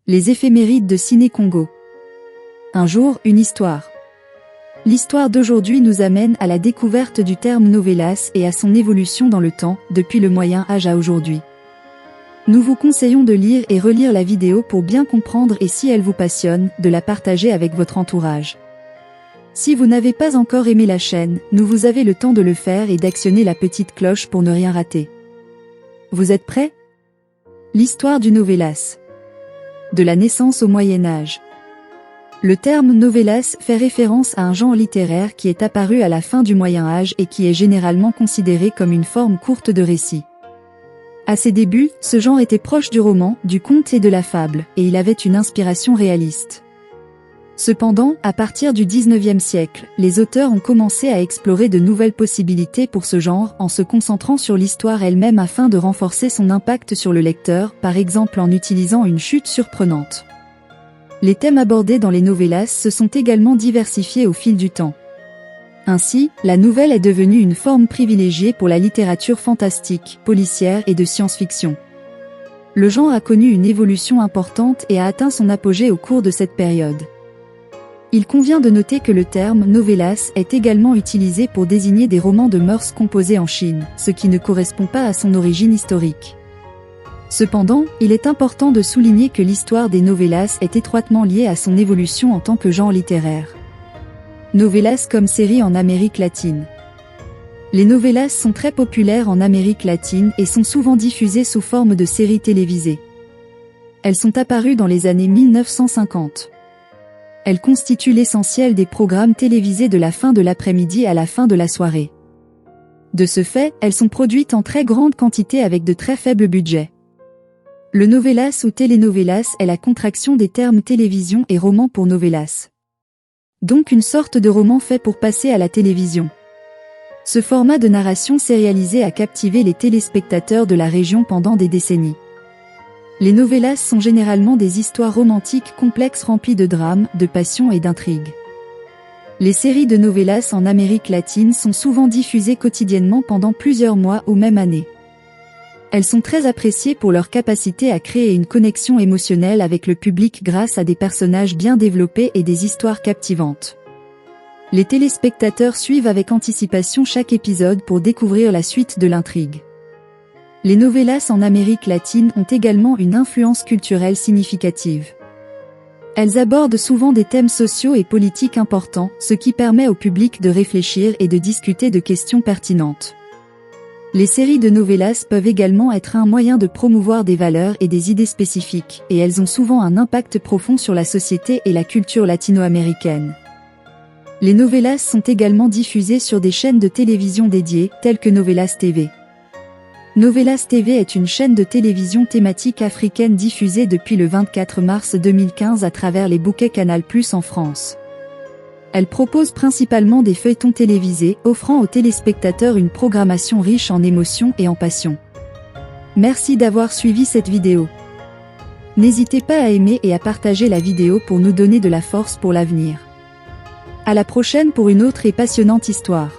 Les éphémérides de Ciné Congo. Un jour, une histoire. L'histoire d'aujourd'hui nous amène à la découverte du terme novelas et à son évolution dans le temps, depuis le Moyen Âge à aujourd'hui. Nous vous conseillons de lire et relire la vidéo pour bien comprendre et si elle vous passionne, de la partager avec votre entourage. Si vous n'avez pas encore aimé la chaîne, vous avez le temps de le faire et d'actionner la petite cloche pour ne rien rater. Vous êtes prêts? L'histoire du novelas. De la naissance au Moyen Âge. Le terme novelas fait référence à un genre littéraire qui est apparu à la fin du Moyen Âge et qui est généralement considéré comme une forme courte de récit. À ses débuts, ce genre était proche du roman, du conte et de la fable, et il avait une inspiration réaliste. Cependant, à partir du XIXe siècle, les auteurs ont commencé à explorer de nouvelles possibilités pour ce genre en se concentrant sur l'histoire elle-même afin de renforcer son impact sur le lecteur, par exemple en utilisant une chute surprenante. Les thèmes abordés dans les novelas se sont également diversifiés au fil du temps. Ainsi, la nouvelle est devenue une forme privilégiée pour la littérature fantastique, policière et de science-fiction. Le genre a connu une évolution importante et a atteint son apogée au cours de cette période. Il convient de noter que le terme novelas est également utilisé pour désigner des romans de mœurs composés en Chine, ce qui ne correspond pas à son origine historique. Cependant, il est important de souligner que l'histoire des novelas est étroitement liée à son évolution en tant que genre littéraire. Novelas comme série en Amérique latine. Les novelas sont très populaires en Amérique latine et sont souvent diffusées sous forme de séries télévisées. Elles sont apparues dans les années 1950. Elles constituent l'essentiel des programmes télévisés de la fin de l'après-midi à la fin de la soirée. De ce fait, elles sont produites en très grande quantité avec de très faibles budgets. Le novelas ou telenovelas est la contraction des termes télévision et roman pour novelas. Donc une sorte de roman fait pour passer à la télévision. Ce format de narration sérialisée a captivé les téléspectateurs de la région pendant des décennies. Les novelas sont généralement des histoires romantiques complexes remplies de drame, de passion et d'intrigue. Les séries de novelas en Amérique latine sont souvent diffusées quotidiennement pendant plusieurs mois ou même années. Elles sont très appréciées pour leur capacité à créer une connexion émotionnelle avec le public grâce à des personnages bien développés et des histoires captivantes. Les téléspectateurs suivent avec anticipation chaque épisode pour découvrir la suite de l'intrigue. Les novelas en Amérique latine ont également une influence culturelle significative. Elles abordent souvent des thèmes sociaux et politiques importants, ce qui permet au public de réfléchir et de discuter de questions pertinentes. Les séries de novelas peuvent également être un moyen de promouvoir des valeurs et des idées spécifiques, et elles ont souvent un impact profond sur la société et la culture latino-américaine. Les novelas sont également diffusées sur des chaînes de télévision dédiées, telles que Novelas TV. Novelas TV est une chaîne de télévision thématique africaine diffusée depuis le 24 mars 2015 à travers les bouquets Canal+ en France. Elle propose principalement des feuilletons télévisés, offrant aux téléspectateurs une programmation riche en émotions et en passion. Merci d'avoir suivi cette vidéo. N'hésitez pas à aimer et à partager la vidéo pour nous donner de la force pour l'avenir. À la prochaine pour une autre et passionnante histoire.